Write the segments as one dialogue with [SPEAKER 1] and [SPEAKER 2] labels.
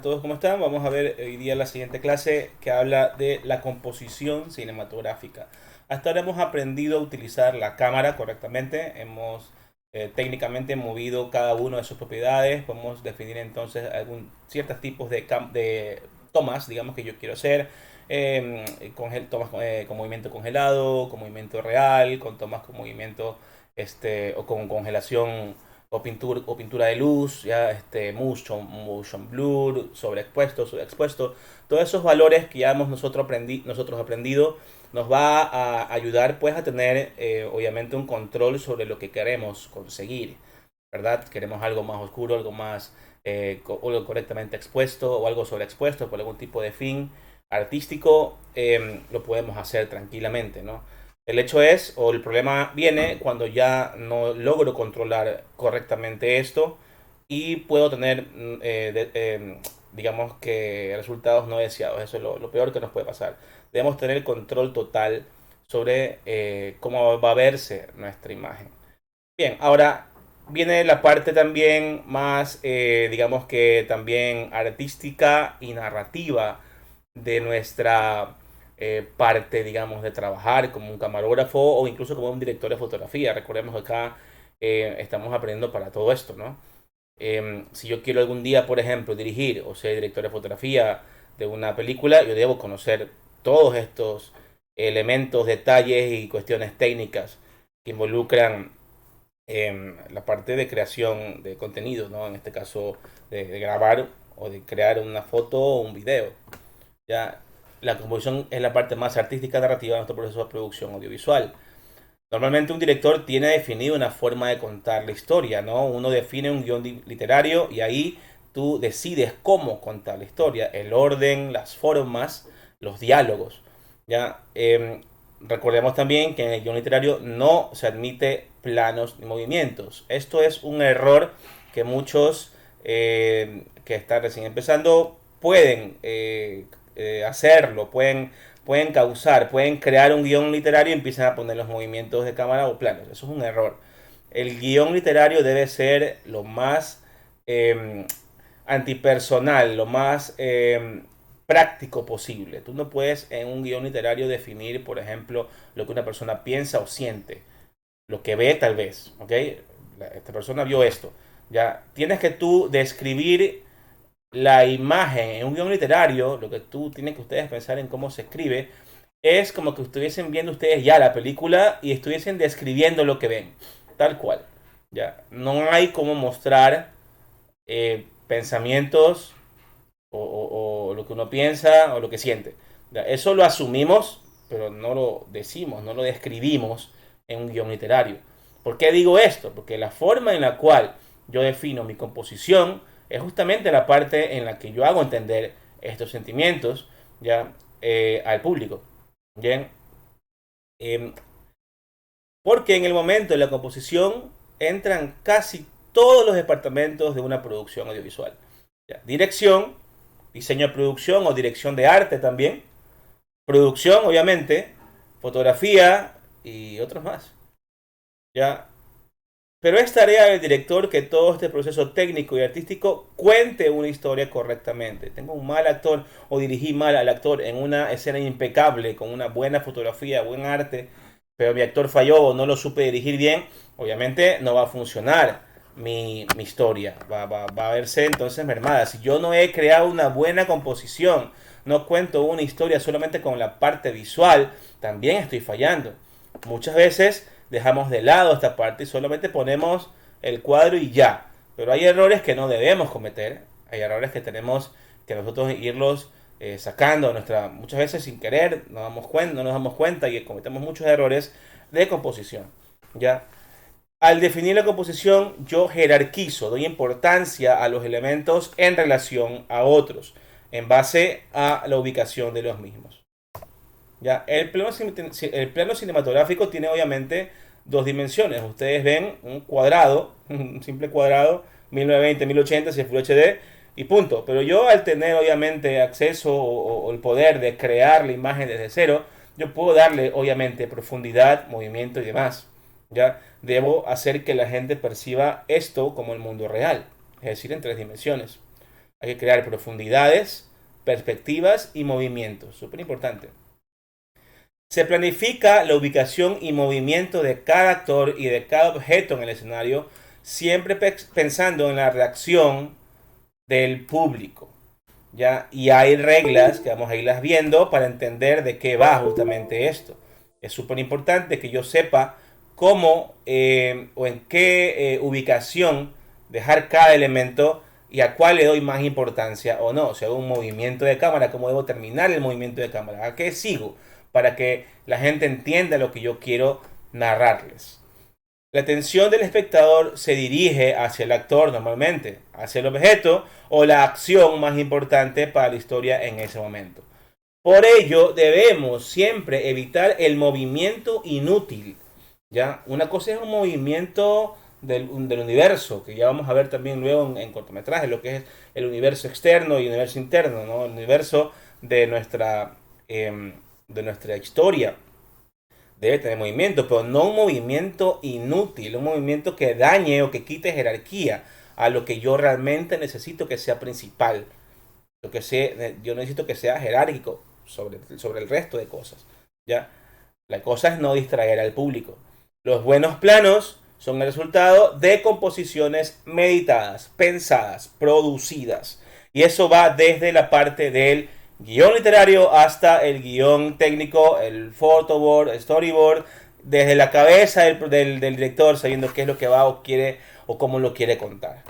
[SPEAKER 1] todos, ¿cómo están? Vamos a ver hoy día la siguiente clase que habla de la composición cinematográfica. Hasta ahora hemos aprendido a utilizar la cámara correctamente, hemos técnicamente movido cada una de sus propiedades, podemos definir entonces ciertos tipos de tomas, digamos, que yo quiero hacer, tomas con movimiento congelado, con movimiento real, con tomas con movimiento o con congelación o pintura de luz, ya motion blur, sobreexpuesto, subexpuesto. Todos esos valores que ya hemos nosotros aprendido nos va a ayudar pues a tener obviamente un control sobre lo que queremos conseguir, ¿verdad? Queremos algo más oscuro, algo más algo correctamente expuesto o algo sobreexpuesto por algún tipo de fin artístico, lo podemos hacer tranquilamente, ¿no? El hecho es, o el problema viene cuando ya no logro controlar correctamente esto y puedo tener, digamos que resultados no deseados. Eso es lo peor que nos puede pasar. Debemos tener control total sobre cómo va a verse nuestra imagen. Bien, ahora viene la parte también más, digamos que también artística y narrativa de nuestra parte, digamos, de trabajar como un camarógrafo o incluso como un director de fotografía. Recordemos que acá estamos aprendiendo para todo esto, ¿no? Si yo quiero algún día, por ejemplo, dirigir o ser director de fotografía de una película, yo debo conocer todos estos elementos, detalles y cuestiones técnicas que involucran la parte de creación de contenido, ¿no? En este caso, de grabar o de crear una foto o un video. Ya, la composición es la parte más artística narrativa de nuestro proceso de producción audiovisual. Normalmente un director tiene definido una forma de contar la historia, ¿no? Uno define un guión literario y ahí tú decides cómo contar la historia, el orden, las formas, los diálogos. ¿Ya? Recordemos también que en el guión literario no se admite planos ni movimientos. Esto es un error que muchos que están recién empezando pueden hacerlo, pueden crear un guión literario y empiezan a poner los movimientos de cámara o planos. Eso es un error. El guión literario debe ser lo más eh, antipersonal, lo más práctico posible. Tú no puedes en un guión literario definir, por ejemplo, lo que una persona piensa o siente, lo que ve tal vez, ¿ok? Esta persona vio esto. Ya tienes que tú describir la imagen en un guión literario, lo que tú tienes que ustedes pensar en cómo se escribe, es como que estuviesen viendo ustedes ya la película y estuviesen describiendo lo que ven, tal cual. Ya, no hay cómo mostrar pensamientos o lo que uno piensa o lo que siente. Ya, eso lo asumimos, pero no lo decimos, no lo describimos en un guión literario. ¿Por qué digo esto? Porque la forma en la cual yo defino mi composición es justamente la parte en la que yo hago entender estos sentimientos ya al público. Bien, eh, porque en el momento de la composición entran casi todos los departamentos de una producción audiovisual. Ya, dirección, diseño de producción o dirección de arte también, producción obviamente, fotografía y otros más. Ya, pero es tarea del director que todo este proceso técnico y artístico cuente una historia correctamente. Tengo un mal actor o dirigí mal al actor en una escena impecable, con una buena fotografía, buen arte, pero mi actor falló o no lo supe dirigir bien, obviamente no va a funcionar mi historia. Va a verse entonces mermada. Si yo no he creado una buena composición, no cuento una historia solamente con la parte visual, también estoy fallando. Muchas veces dejamos de lado esta parte y solamente ponemos el cuadro y ya. Pero hay errores que no debemos cometer. Hay errores que tenemos que nosotros irlos sacando muchas veces sin querer, no nos damos cuenta y cometemos muchos errores de composición. ¿Ya? Al definir la composición, yo jerarquizo, doy importancia a los elementos en relación a otros, en base a la ubicación de los mismos. Ya, el plano cinematográfico tiene obviamente dos dimensiones. Ustedes ven un cuadrado, un simple cuadrado, 1920, 1080, si es Full HD y punto. Pero yo al tener obviamente acceso o el poder de crear la imagen desde cero, yo puedo darle obviamente profundidad, movimiento y demás. Ya, debo hacer que la gente perciba esto como el mundo real, es decir, en tres dimensiones. Hay que crear profundidades, perspectivas y movimientos. Súper importante. Se planifica la ubicación y movimiento de cada actor y de cada objeto en el escenario, siempre pensando en la reacción del público. ¿Ya? Y hay reglas que vamos a irlas viendo para entender de qué va justamente esto. Es súper importante que yo sepa cómo o en qué ubicación dejar cada elemento y a cuál le doy más importancia o no. Si hago un movimiento de cámara, cómo debo terminar el movimiento de cámara, a qué sigo para que la gente entienda lo que yo quiero narrarles. La atención del espectador se dirige hacia el actor normalmente, hacia el objeto o la acción más importante para la historia en ese momento. Por ello, debemos siempre evitar el movimiento inútil. ¿Ya? Una cosa es un movimiento del universo, que ya vamos a ver también luego en cortometrajes, lo que es el universo externo y el universo interno, ¿no? El universo de nuestra historia debe tener movimiento, pero no un movimiento inútil, un movimiento que dañe o que quite jerarquía a lo que yo realmente necesito que sea principal. Lo que sea, yo necesito que sea jerárquico sobre el resto de cosas. ¿Ya? La cosa es no distraer al público. Los buenos planos son el resultado de composiciones meditadas, pensadas, producidas. Y eso va desde la parte del guión literario hasta el guión técnico, el photoboard, el storyboard, desde la cabeza del director, sabiendo qué es lo que va o quiere o cómo lo quiere contar.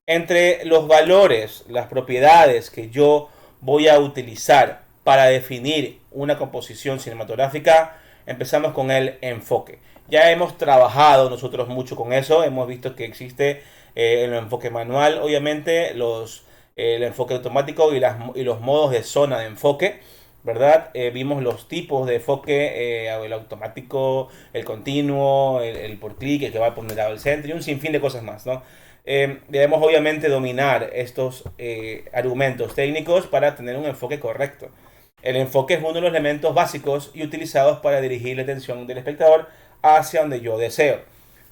[SPEAKER 1] Entre los valores, las propiedades que yo voy a utilizar para definir una composición cinematográfica, empezamos con el enfoque. Ya hemos trabajado nosotros mucho con eso, hemos visto que existe el enfoque manual, obviamente, el enfoque automático y los modos de zona de enfoque, ¿verdad? Vimos los tipos de enfoque, el automático, el continuo, el por clic, el que va ponderado al centro y un sinfín de cosas más, ¿no? Debemos obviamente dominar estos argumentos técnicos para tener un enfoque correcto. El enfoque es uno de los elementos básicos y utilizados para dirigir la atención del espectador hacia donde yo deseo.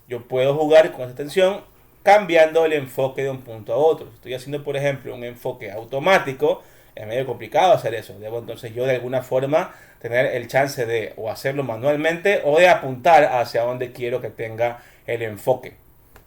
[SPEAKER 1] Yo puedo jugar con esa atención cambiando el enfoque de un punto a otro. Si estoy haciendo, por ejemplo, un enfoque automático, es medio complicado hacer eso. Debo entonces yo de alguna forma tener el chance de o hacerlo manualmente o de apuntar hacia donde quiero que tenga el enfoque.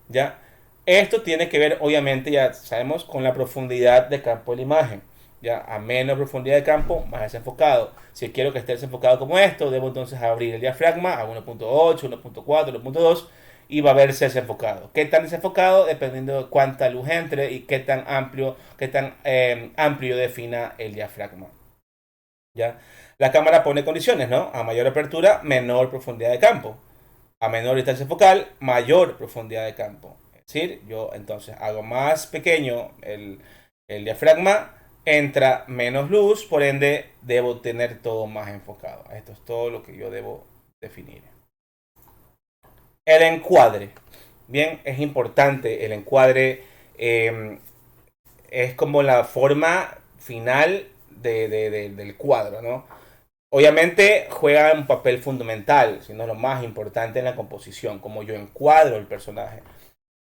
[SPEAKER 1] ¿Ya? Esto tiene que ver, obviamente, ya sabemos, con la profundidad de campo de la imagen. Ya, a menos profundidad de campo, más desenfocado. Si quiero que esté desenfocado como esto, debo entonces abrir el diafragma a 1.8, 1.4, 1.2 y va a verse desenfocado. ¿Qué tan desenfocado? Dependiendo de cuánta luz entre y qué tan amplio defina el diafragma. ¿Ya? La cámara pone condiciones, ¿no? A mayor apertura, menor profundidad de campo. A menor distancia focal, mayor profundidad de campo. Es decir, yo entonces hago más pequeño el diafragma, entra menos luz, por ende debo tener todo más enfocado. Esto es todo lo que yo debo definir. El encuadre. Bien, es importante el encuadre. Es como la forma final del cuadro, ¿no? Obviamente juega un papel fundamental, sino lo más importante en la composición, como yo encuadro el personaje.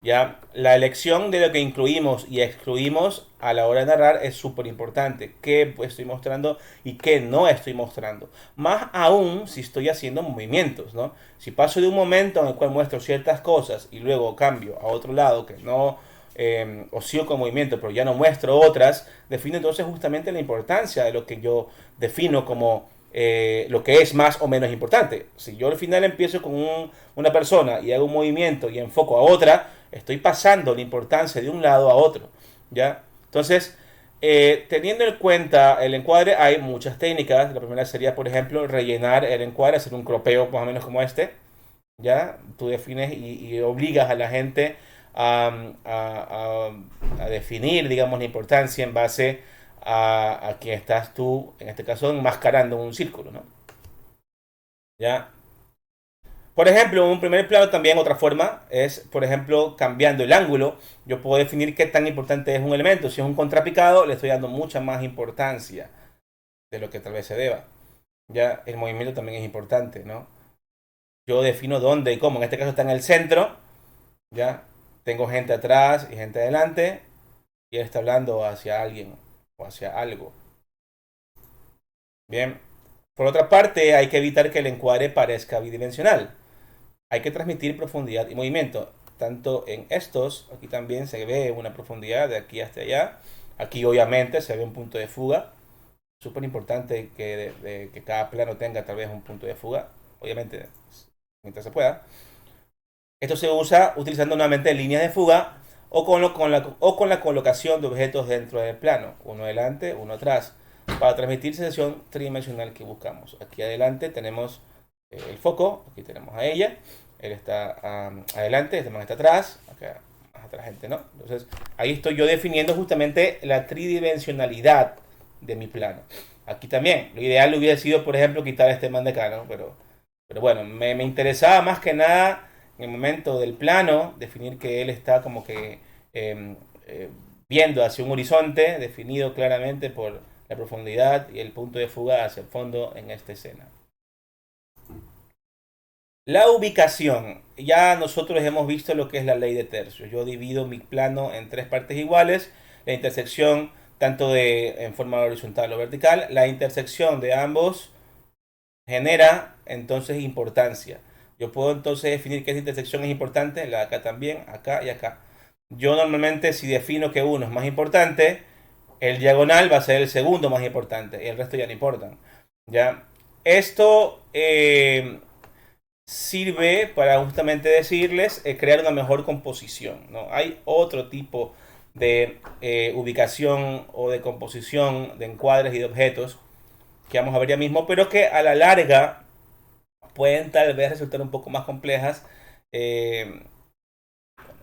[SPEAKER 1] Ya, la elección de lo que incluimos y excluimos a la hora de narrar es súper importante. ¿Qué estoy mostrando y qué no estoy mostrando? Más aún si estoy haciendo movimientos, ¿no? Si paso de un momento en el cual muestro ciertas cosas y luego cambio a otro lado que no, o sigo con movimiento, pero ya no muestro otras, defino entonces justamente la importancia de lo que yo defino como lo que es más o menos importante. Si yo al final empiezo con una persona y hago un movimiento y enfoco a otra, estoy pasando la importancia de un lado a otro. ¿Ya? Entonces, teniendo en cuenta el encuadre, hay muchas técnicas. La primera sería, por ejemplo, rellenar el encuadre, hacer un cropeo más o menos como este. ¿Ya? Tú defines y obligas a la gente a definir, digamos, la importancia en base a quien estás tú, en este caso, enmascarando un círculo, ¿no? ¿Ya? Por ejemplo, un primer plano también, otra forma, es, por ejemplo, cambiando el ángulo. Yo puedo definir qué tan importante es un elemento. Si es un contrapicado, le estoy dando mucha más importancia de lo que tal vez se deba. Ya, el movimiento también es importante, ¿no? Yo defino dónde y cómo. En este caso está en el centro, ¿ya? Tengo gente atrás y gente adelante. y él está hablando hacia alguien o hacia algo. Bien. Por otra parte, hay que evitar que el encuadre parezca bidimensional. Hay que transmitir profundidad y movimiento. Tanto en estos, aquí también se ve una profundidad de aquí hasta allá. Aquí obviamente se ve un punto de fuga. Súper importante que, que cada plano tenga tal vez un punto de fuga. Obviamente, mientras se pueda. Esto se usa utilizando nuevamente líneas de fuga o con la colocación de objetos dentro del plano, uno adelante, uno atrás, para transmitir sensación tridimensional que buscamos. Aquí adelante tenemos el foco, aquí tenemos a ella, él está adelante, este man está atrás, acá más atrás gente, ¿no? Entonces ahí estoy yo definiendo justamente la tridimensionalidad de mi plano. Aquí también, lo ideal hubiera sido, por ejemplo, quitar este man de acá, ¿no? Pero bueno, me interesaba más que nada en el momento del plano, definir que él está como que eh, eh, viendo hacia un horizonte definido claramente por la profundidad y el punto de fuga hacia el fondo en esta escena. La ubicación. Ya nosotros hemos visto lo que es la ley de tercios. Yo divido mi plano en tres partes iguales. La intersección tanto de en forma horizontal o vertical. La intersección de ambos genera entonces importancia. Yo puedo entonces definir que esa intersección es importante, la de acá también, acá y acá. Yo normalmente si defino que uno es más importante, el diagonal va a ser el segundo más importante y el resto ya no importan. ¿Ya? Esto sirve para justamente decirles crear una mejor composición. ¿No? Hay otro tipo de ubicación o de composición de encuadres y de objetos que vamos a ver ya mismo, pero que a la larga pueden tal vez resultar un poco más complejas, eh,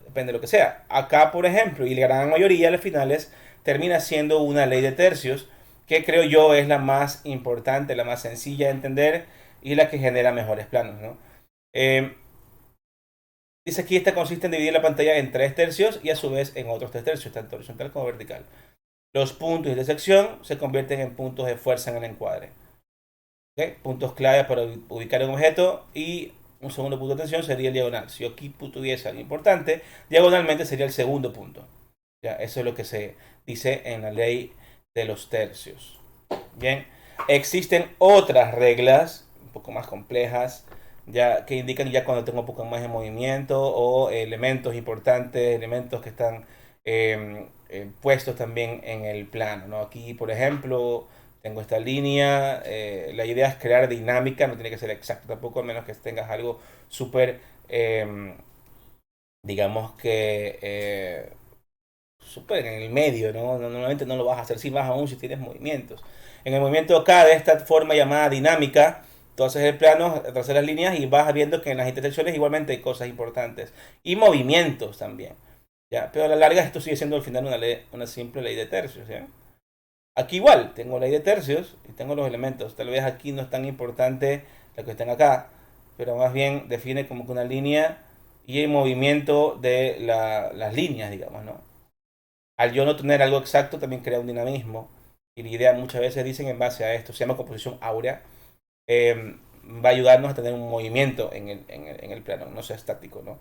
[SPEAKER 1] depende de lo que sea. Acá, por ejemplo, y la gran mayoría de las finales termina siendo una ley de tercios, que creo yo es la más importante, la más sencilla de entender y la que genera mejores planos, ¿no? Eh, Dice aquí, esta consiste en dividir la pantalla en tres tercios y a su vez en otros tres tercios, tanto horizontal como vertical. Los puntos de intersección se convierten en puntos de fuerza en el encuadre. ¿Okay? Puntos clave para ubicar un objeto y un segundo punto de atención sería el diagonal. Si yo aquí tuviese algo importante, diagonalmente sería el segundo punto. ¿Ya? Eso es lo que se dice en la ley de los tercios. Bien, existen otras reglas un poco más complejas ya que indican ya cuando tengo un poco más de movimiento o elementos importantes, elementos que están puestos también en el plano, ¿no? Aquí, por ejemplo, tengo esta línea, la idea es crear dinámica, no tiene que ser exacto tampoco, a menos que tengas algo súper, digamos que súper en el medio, ¿no? Normalmente no lo vas a hacer si más aún si tienes movimientos. En el movimiento acá de esta forma llamada dinámica, tú haces el plano, trazas las líneas y vas viendo que en las intersecciones igualmente hay cosas importantes. Y movimientos también. ¿Ya? Pero a la larga esto sigue siendo al final una simple ley de tercios. ¿Ya? Aquí igual, tengo ley de tercios y tengo los elementos. Tal vez aquí no es tan importante lo que estén acá, pero más bien define como que una línea y el movimiento de las líneas, digamos, ¿no? Al yo no tener algo exacto también crea un dinamismo. Y la idea muchas veces dicen en base a esto, se llama composición áurea, va a ayudarnos a tener un movimiento en el plano, no sea estático, ¿no?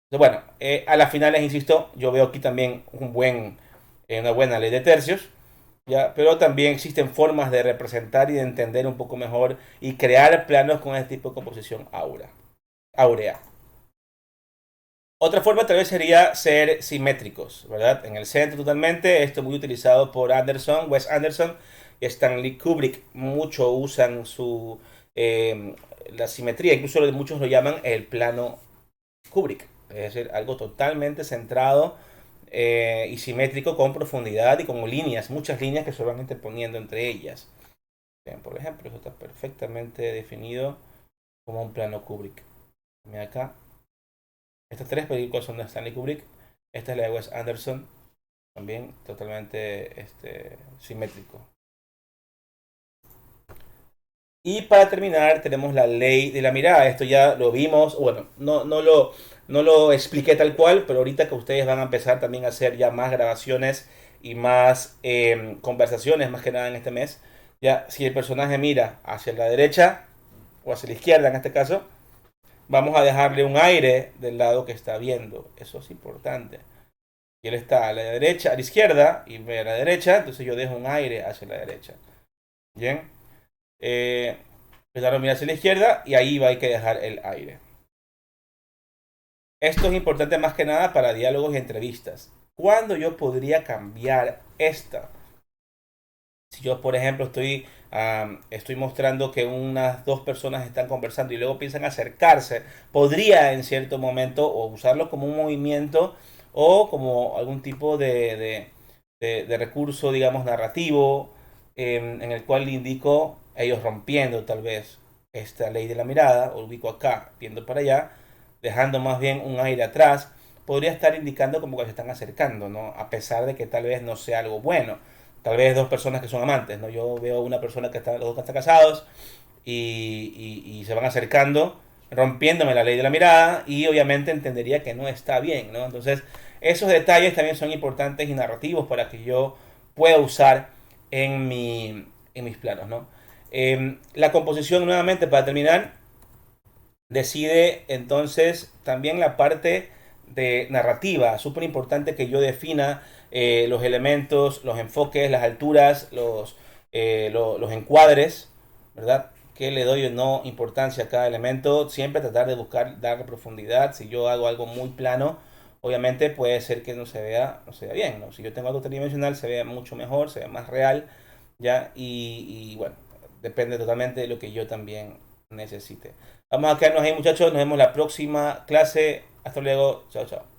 [SPEAKER 1] Entonces, bueno, a las finales, insisto, yo veo aquí también una buena ley de tercios, ¿ya? Pero también existen formas de representar y de entender un poco mejor y crear planos con este tipo de composición áurea. Otra forma tal vez sería ser simétricos, ¿verdad? En el centro totalmente, esto es muy utilizado por Wes Anderson y Stanley Kubrick. Mucho usan la simetría, incluso muchos lo llaman el plano Kubrick. Es decir, algo totalmente centrado y simétrico con profundidad y con líneas, muchas líneas que se van interponiendo entre ellas. Bien, por ejemplo, eso está perfectamente definido como un plano Kubrick. Mira acá. Estas tres películas son de Stanley Kubrick. Esta es la de Wes Anderson. También totalmente simétrico. Y para terminar tenemos la ley de la mirada. Esto ya lo vimos. Bueno, no lo expliqué tal cual, pero ahorita que ustedes van a empezar también a hacer ya más grabaciones y más conversaciones, más que nada en este mes. Ya, si el personaje mira hacia la derecha o hacia la izquierda en este caso, vamos a dejarle un aire del lado que está viendo. Eso es importante. y él está a la derecha, a la izquierda y ve a la derecha, entonces yo dejo un aire hacia la derecha. Bien. Eh, Empezaron a mirar hacia la izquierda y ahí va hay que dejar el aire. Esto es importante más que nada para diálogos y entrevistas. ¿Cuándo yo podría cambiar esta? Si yo, por ejemplo, estoy mostrando que unas dos personas están conversando y luego piensan acercarse, podría en cierto momento o usarlo como un movimiento o como algún tipo de recurso, digamos, narrativo, en el cual le indico ellos rompiendo tal vez esta ley de la mirada, o ubico acá, viendo para allá, dejando más bien un aire atrás, podría estar indicando como que se están acercando, ¿no? A pesar de que tal vez no sea algo bueno, tal vez dos personas que son amantes, ¿no? Yo veo una persona que está, los dos están casados y se van acercando, rompiéndome la ley de la mirada y obviamente entendería que no está bien, ¿no? Entonces, esos detalles también son importantes y narrativos para que yo pueda usar en mis planos, ¿no? La composición, nuevamente, para terminar, decide entonces también la parte de narrativa. Súper importante que yo defina los elementos, los enfoques, las alturas, los encuadres, ¿verdad? Que le doy o no importancia a cada elemento. Siempre tratar de buscar darle profundidad. Si yo hago algo muy plano, obviamente puede ser que no se vea bien, ¿no? Si yo tengo algo tridimensional, se vea mucho mejor, se ve más real, ¿ya? Y bueno, depende totalmente de lo que yo también necesite. Vamos a quedarnos ahí, muchachos. Nos vemos la próxima clase. Hasta luego. Chao, chao.